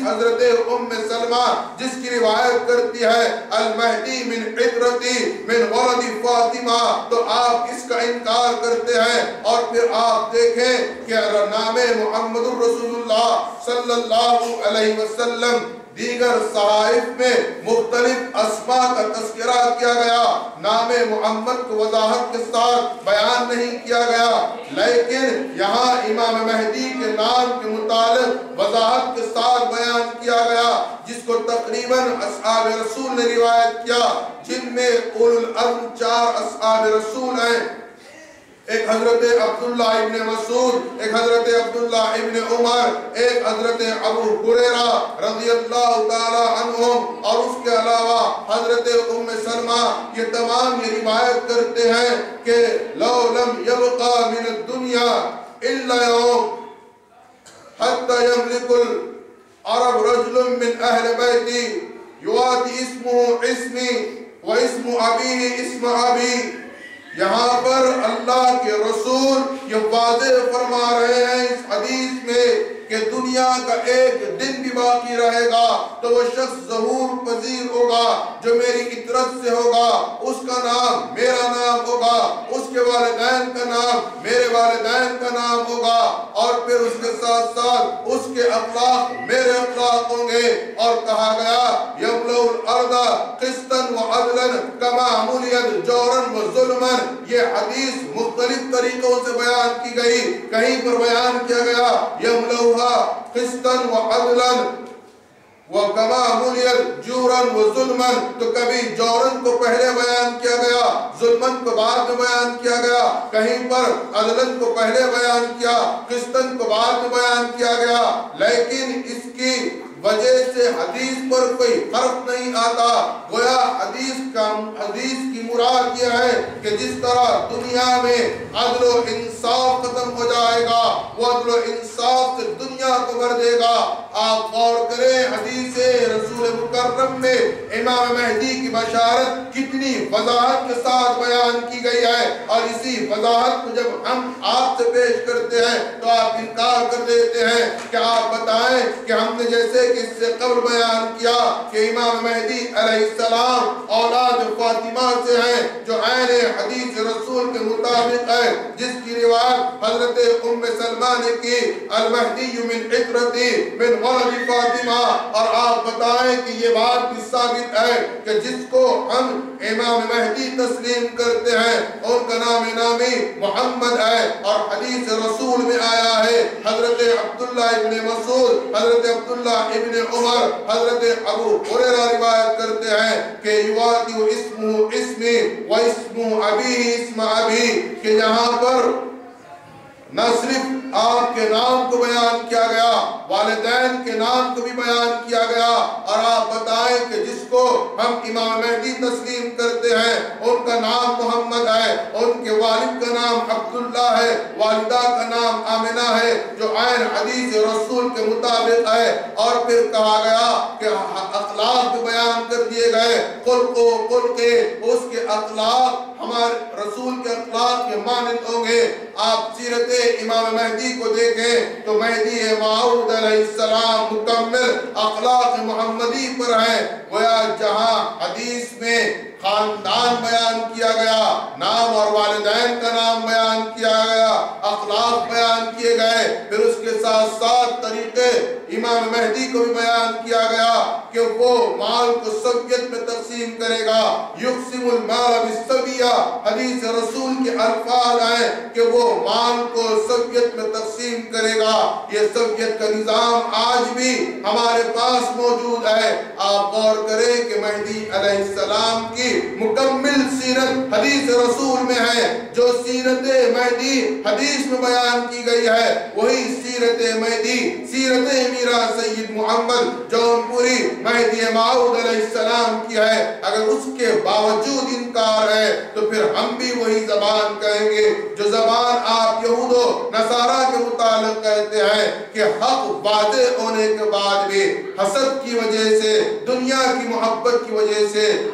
حضرت ام سلمہ جس کی روایت کرتی ہے المہدی من عطرتی من ولد فاطمہ، تو آپ اس کا انکار کرتے ہیں۔ اور پھر آپ دیکھیں کہ نام محمد الرسول اللہ صلی اللہ علیہ وسلم دیگر صحائف میں مختلف اسماء کا تذکرہ کیا گیا، نام محمد کو وضاحت کے ساتھ بیان نہیں کیا گیا، لیکن یہاں امام مہدی کے نام کے متعلق وضاحت کے ساتھ بیان کیا گیا، جس کو تقریباً اصحاب رسول نے روایت کیا، جن میں اولو العزم 4 اصحاب رسول ہیں، ایک حضرت عبداللہ ابن مسعود، ایک حضرت عبداللہ ابن عمر، ایک حضرت ابو ہریرہ رضی اللہ تعالی عنہم، اور اس کے علاوہ حضرت ام سلمہ، یہ تمام یہ روایت کرتے ہیں کہ لو لم یبقى من الدنیا الا یوم حتی یملک العرب رجل من اہل بیتی یواتی اسمہ اسمی و اسم ابیہ اسم ابی۔ یہاں پر اللہ کے رسول یہ واضح فرما رہے ہیں اس حدیث میں کہ دنیا کا ایک دن بھی باقی رہے گا تو وہ شخص ظہور پذیر ہوگا جو میری عطرت سے ہوگا، اس کا نام میرا نام ہوگا، اس کے والدین کا نام میرے والدین کا نام ہوگا، اور پھر اس کے ساتھ ساتھ اس کے اخلاق میرے اخلاق ہوں گے۔ اور کہا گیا یملؤ الارض قسطا وعدلا کما ملئت جورا وظلما۔ یہ حدیث مختلف طریقوں سے بیان کی گئی، کہیں پر بیان کیا گیا یملؤ قسطا وعدلا وکما ملئت جورا وظلما، تو کبھی جورن کو پہلے بیان کیا گیا، ظلمن کو بعد میں بیان کیا گیا، کہیں پر عدلن کو پہلے بیان کیا، قسطن کو بعد میں بیان کیا گیا، لیکن اس کی وجہ سے حدیث پر کوئی فرق نہیں آتا۔ گویا حدیث کی مراد یہ ہے کہ جس طرح دنیا میں عدل و انصاف ختم ہو جائے گا، وہ عدل و انصاف سے دنیا کو بھر دے گا۔ آپ غور کریں حدیث رسول مکرم میں امام مہدی کی بشارت کتنی وضاحت کے ساتھ بیان کی گئی ہے، اور اسی وضاحت کو جب ہم آپ سے پیش کرتے ہیں تو آپ انکار کر دیتے ہیں کہ آپ بتائیں کہ ہم نے جیسے کہ اس سے قبل بیان کیا کہ امام مہدی علیہ السلام اولاد فاطمہ سے ہیں، جو عین حدیث رسول کے مطابق ہے، جس کی روایت حضرت ام سلمہ نے کی المہدی من عطرتی من ولد فاطمہ، اور آپ بتائیں کہ یہ بات بھی ثابت ہے کہ جس کو ہم امام مہدی تسلیم کرتے ہیں ان کا نام نامی محمد ہے، اور حدیث رسول میں آیا ہے حضرت عبداللہ ابن مسعود، حضرت عبداللہ ابن عمر، حضرت ابو ہریرہ روایت کرتے ہیں کہ یواتی اسمہ اسمی و اسم ابی اسم ابی، کہ یہاں پر نہ صرف آپ کے نام کو بیان کیا گیا، والدین کے نام کو بھی بیان کیا گیا، اور آپ بتائیں کہ جس کو ہم امام مہدی تسلیم کرتے ہیں ان کا نام محمد ہے، ان کے والد کا نام عبداللہ ہے، والدہ کا نام آمنہ ہے، جو عین حدیث رسول کے مطابق ہے۔ اور پھر کہا گیا کہ اخلاق بھی بیان کر دیے گئے، خلق و خلق، اس کے اخلاق ہمارے رسول کے اخلاق کے مانند ہوں گے۔ آپ سیرت امام مہدی کو دیکھیں تو مہدی موعود علیہ السلام مکمل اخلاق محمدی پر ہیں۔ گویا جہاں حدیث میں خاندان بیان کیا گیا، نام اور والدین کا نام بیان کیا گیا، اخلاق بیان کیے گئے، پھر اس کے ساتھ ساتھ طریقے امام مہدی کو بھی بیان کیا گیا کہ وہ مال کو سویت میں تقسیم کرے گا، یقسم المال بالسویہ، حدیث رسول کے الفاظ ہیں کہ وہ مال کو سویت میں تقسیم کرے گا۔ یہ سویت کا نظام آج بھی ہمارے پاس موجود ہے۔ آپ غور کریں کہ مہدی علیہ السلام کی مکمل سیرت حدیث رسول میں ہے، جو سیرت مہدی حدیث میں بیان کی گئی ہے وہی سیرت مہدی، سیرت میرا سید محمد جونپوری مہدی موعود علیہ السلام کی ہے۔ اگر اس کے باوجود انکار ہے تو پھر ہم بھی وہی زبان کہیں گے جو زبان آپ یہود و نصارہ کے متعلق کہتے ہیں کہ حق واضح ہونے کے بعد بھی حسد کی وجہ سے، دنیا کی محبت کی وجہ سے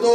2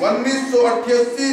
1988